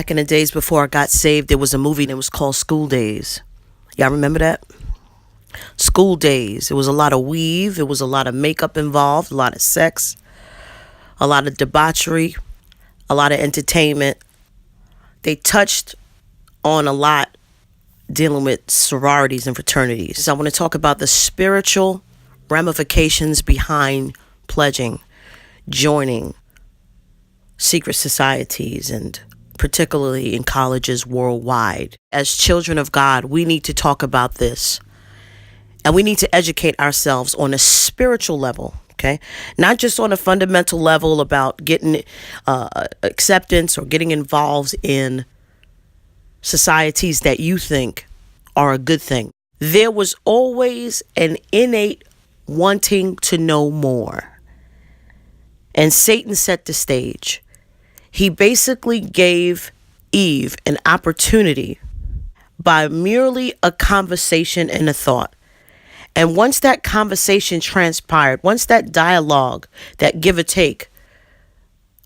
Back in the days before I got saved, there was a movie that was called School Days. Y'all remember that? School Days. It was a lot of weave. It was a lot of makeup involved, a lot of sex, a lot of debauchery, a lot of entertainment. They touched on a lot dealing with sororities and fraternities. So I want to talk about the spiritual ramifications behind pledging, joining secret societies, and particularly in colleges worldwide. As children of God, we need to talk about this, and we need to educate ourselves on a spiritual level, okay? Not just on a fundamental level about getting acceptance or getting involved in societies that you think are a good thing. There was always an innate wanting to know more. And Satan set the stage. He basically gave Eve an opportunity by merely a conversation and a thought. And once that conversation transpired, once that dialogue, that give or take,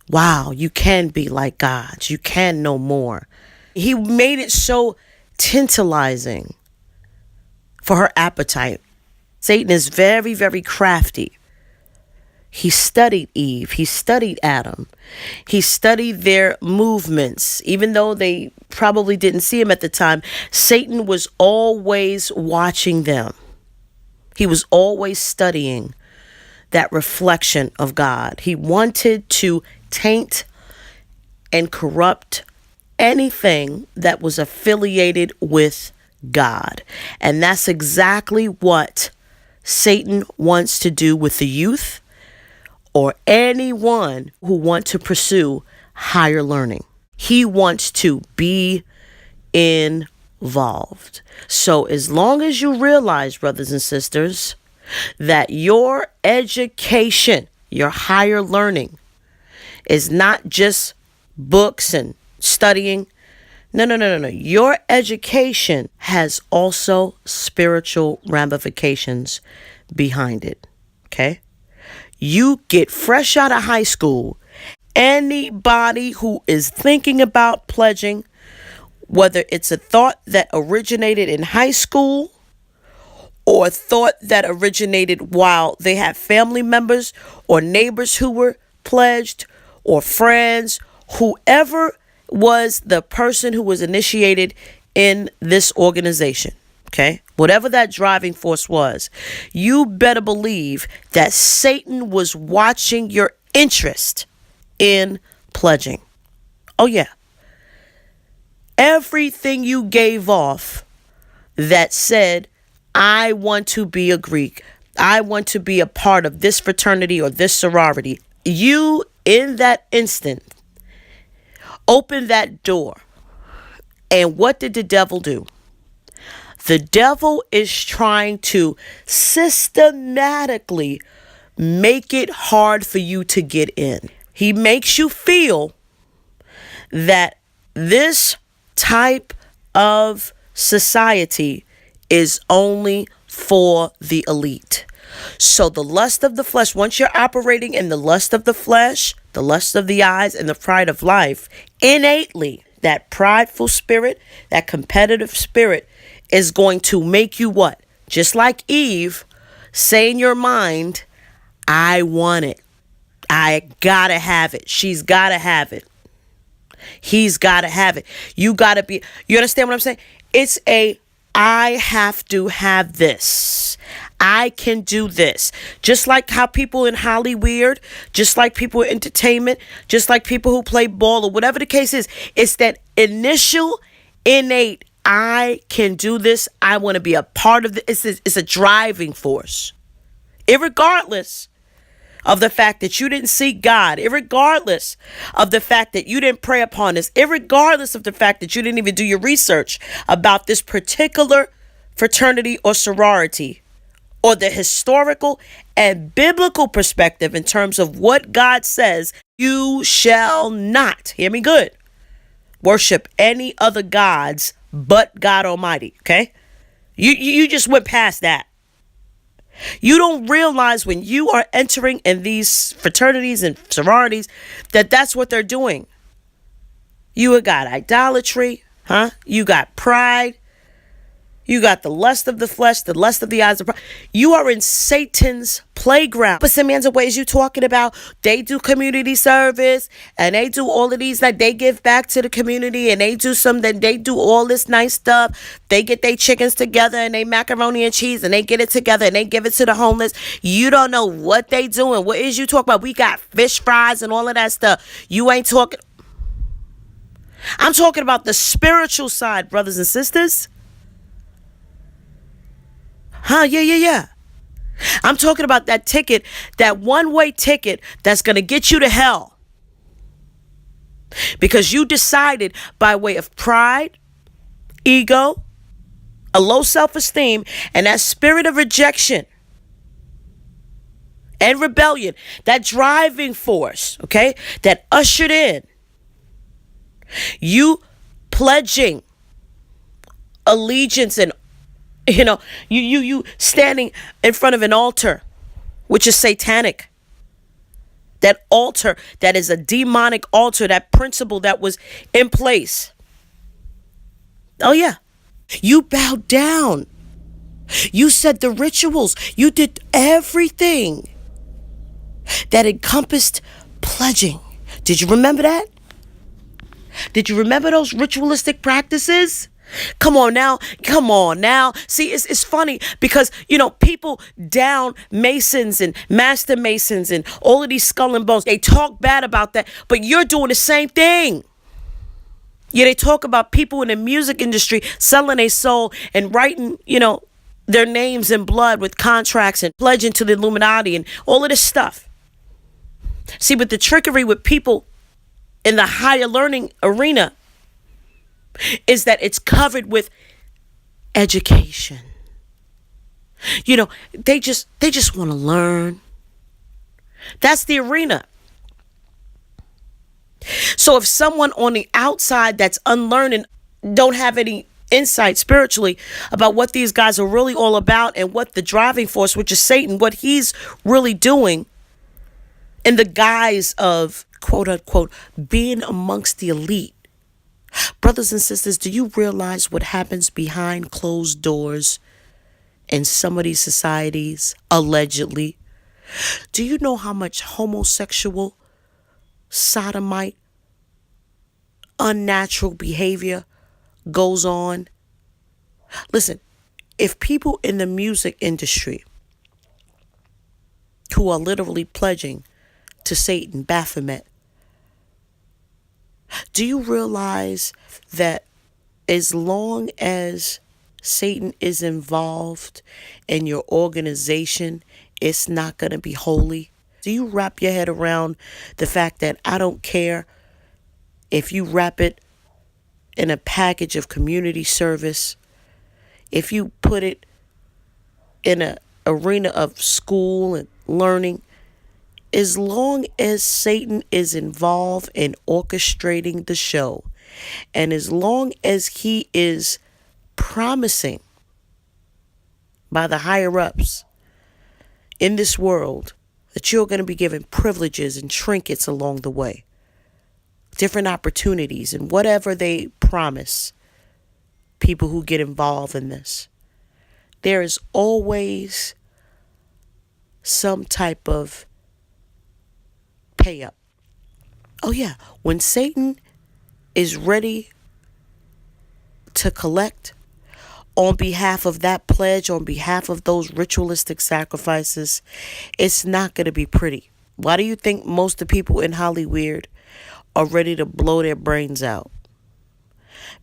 wow, you can be like God. You can know more. He made it so tantalizing for her appetite. Satan is very, very crafty. He studied Eve. He studied Adam. He studied their movements. Even though they probably didn't see him at the time, Satan was always watching them. He was always studying that reflection of God. He wanted to taint and corrupt anything that was affiliated with God. And that's exactly what Satan wants to do with the youth or anyone who wants to pursue higher learning. He wants to be involved. So as long as you realize, brothers and sisters, that your education, your higher learning, is not just books and studying. No. Your education has also spiritual ramifications behind it. Okay? You get fresh out of high school. Anybody who is thinking about pledging, whether it's a thought that originated in high school or a thought that originated while they had family members or neighbors who were pledged or friends, whoever was the person who was initiated in this organization, okay? Whatever that driving force was, you better believe that Satan was watching your interest in pledging. Oh, yeah. Everything you gave off that said, I want to be a Greek, I want to be a part of this fraternity or this sorority, you in that instant open that door. And what did the devil do? The devil is trying to systematically make it hard for you to get in. He makes you feel that this type of society is only for the elite. So the lust of the flesh, once you're operating in the lust of the flesh, the lust of the eyes, and the pride of life, innately, that prideful spirit, that competitive spirit is going to make you what? Just like Eve, say in your mind, I want it. I gotta have it. She's gotta have it. He's gotta have it. You gotta be, you understand what I'm saying? It's I have to have this. I can do this. Just like how people in Hollywood, just like people in entertainment, just like people who play ball or whatever the case is, it's that initial innate, I can do this. I want to be a part of this. It's a driving force. Irregardless of the fact that you didn't seek God, irregardless of the fact that you didn't pray upon this, irregardless of the fact that you didn't even do your research about this particular fraternity or sorority, or the historical and biblical perspective in terms of what God says, you shall not, hear me good, worship any other gods but God Almighty, okay? You just went past that. You don't realize when you are entering in these fraternities and sororities that that's what they're doing. You got idolatry, huh? You got pride. You got the lust of the flesh, the lust of the eyes. You are in Satan's playground. But some of ways you talking about, they do community service and they do all of these that they give back to the community, and they do some that they do all this nice stuff. They get their chickens together and they macaroni and cheese and they get it together and they give it to the homeless. You don't know what they doing. What is you talking about? We got fish fries and all of that stuff. You ain't talking. I'm talking about the spiritual side, brothers and sisters. Huh? Yeah. I'm talking about that ticket, that one-way ticket that's going to get you to hell. Because you decided by way of pride, ego, a low self-esteem, and that spirit of rejection and rebellion, that driving force, okay, that ushered in you pledging allegiance and you standing in front of an altar, which is satanic. That altar, that is a demonic altar, that principle that was in place. Oh, yeah. You bowed down. You said the rituals. You did everything that encompassed pledging. Did you remember that? Did you remember those ritualistic practices? Come on now. See, it's funny because, people down Masons and Master Masons and all of these skull and bones, they talk bad about that, but you're doing the same thing. Yeah, they talk about people in the music industry selling a soul and writing, their names in blood with contracts and pledging to the Illuminati and all of this stuff. See, but the trickery with people in the higher learning arena is that it's covered with education. They just want to learn. That's the arena. So if someone on the outside that's unlearned and don't have any insight spiritually about what these guys are really all about and what the driving force, which is Satan, what he's really doing in the guise of, quote unquote, being amongst the elite. Brothers and sisters, do you realize what happens behind closed doors in some of these societies, allegedly? Do you know how much homosexual, sodomite, unnatural behavior goes on? Listen, if people in the music industry who are literally pledging to Satan, Baphomet, do you realize that as long as Satan is involved in your organization, it's not going to be holy? Do you wrap your head around the fact that I don't care if you wrap it in a package of community service, if you put it in an arena of school and learning, as long as Satan is involved in orchestrating the show, and as long as he is promising by the higher ups in this world that you're going to be given privileges and trinkets along the way, different opportunities and whatever they promise people who get involved in this, there is always some type of pay up. Oh yeah, when Satan is ready to collect on behalf of that pledge, on behalf of those ritualistic sacrifices, it's not going to be pretty. Why do you think most of the people in Hollywood are ready to blow their brains out?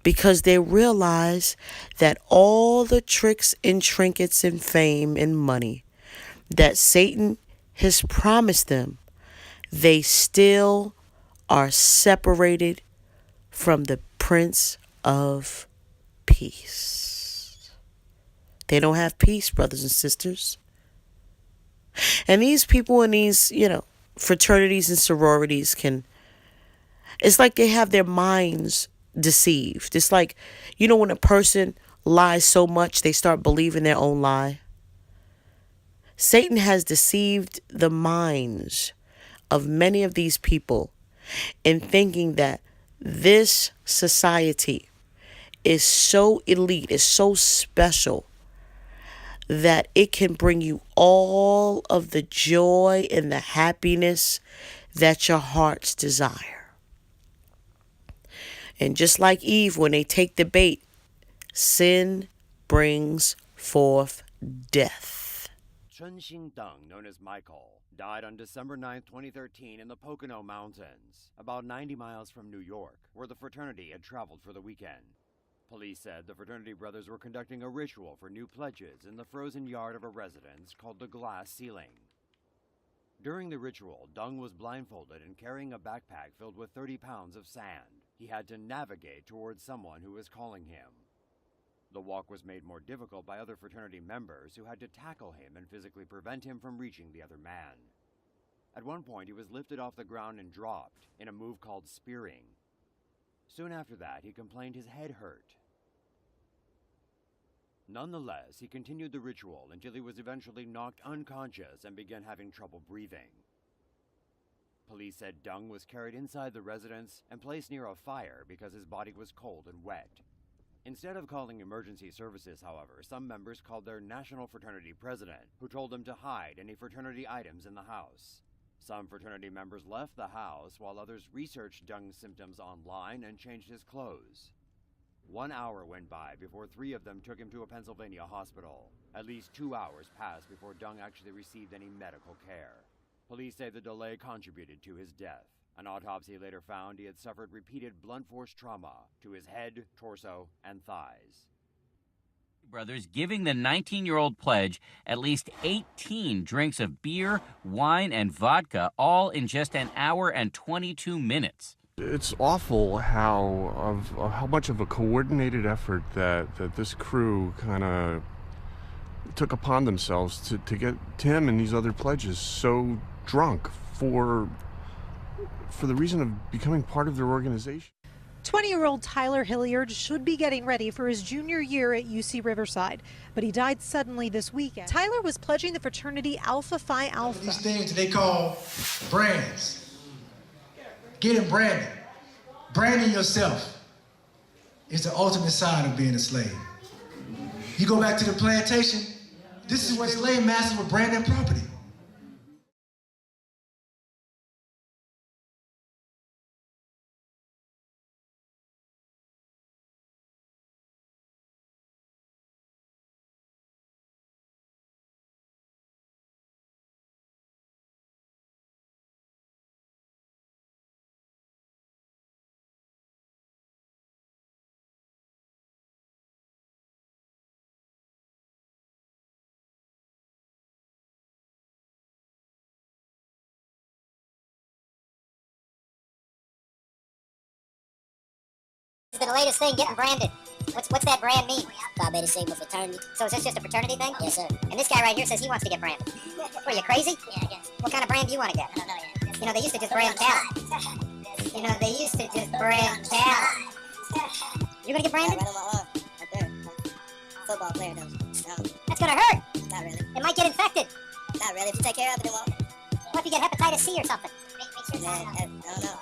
Because they realize that all the tricks and trinkets and fame and money that Satan has promised them, they still are separated from the Prince of Peace. They don't have peace, brothers and sisters. And these people in these, fraternities and sororities it's like they have their minds deceived. It's like, when a person lies so much, they start believing their own lie. Satan has deceived the minds of many of these people in thinking that This society is so elite, is so special that it can bring you all of the joy and the happiness that your hearts desire. And just like Eve, when they take the bait, sin brings forth death. Chunxing Deng, known as Michael, died on December 9, 2013 in the Pocono Mountains, about 90 miles from New York, where the fraternity had traveled for the weekend. Police said the fraternity brothers were conducting a ritual for new pledges in the frozen yard of a residence called the Glass Ceiling. During the ritual, Deng was blindfolded and carrying a backpack filled with 30 pounds of sand. He had to navigate towards someone who was calling him. The walk was made more difficult by other fraternity members who had to tackle him and physically prevent him from reaching the other man. At one point, he was lifted off the ground and dropped in a move called spearing. Soon after that, he complained his head hurt. Nonetheless, he continued the ritual until he was eventually knocked unconscious and began having trouble breathing. Police said Deng was carried inside the residence and placed near a fire because his body was cold and wet. Instead of calling emergency services, however, some members called their national fraternity president, who told them to hide any fraternity items in the house. Some fraternity members left the house, while others researched Deng's symptoms online and changed his clothes. 1 hour went by before 3 of them took him to a Pennsylvania hospital. At least 2 hours passed before Deng actually received any medical care. Police say the delay contributed to his death. An autopsy later found he had suffered repeated blunt force trauma to his head, torso, and thighs. Brothers giving the 19-year-old pledge at least 18 drinks of beer, wine, and vodka, all in just an hour and 22 minutes. It's awful how much of a coordinated effort that this crew kind of took upon themselves to get Tim and these other pledges so drunk for the reason of becoming part of their organization. 20-year-old Tyler Hilliard should be getting ready for his junior year at UC Riverside, but he died suddenly this weekend. Tyler was pledging the fraternity Alpha Phi Alpha. These things they call brands. Getting branded. Branding yourself is the ultimate sign of being a slave. You go back to the plantation, this is where slave masters were branding property. It's the latest thing, getting branded. What's that brand mean? Phi Sigma fraternity. So is this just a fraternity thing? Yes, sir. And this guy right here says he wants to get branded. What, are you crazy? Yeah, I guess. What kind of brand do you want to get? I don't know yet. You know, they used to just brand talent. You know, they used to just brand talent. You gonna get branded? Right on my arm. Right there. Football player, though. That's gonna hurt. Not really. It might get infected. Not really. If you take care of it, it won't. What if you get hepatitis C or something? Make sure I don't know.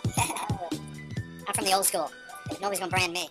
I'm from the old school. Nobody's gonna brand me.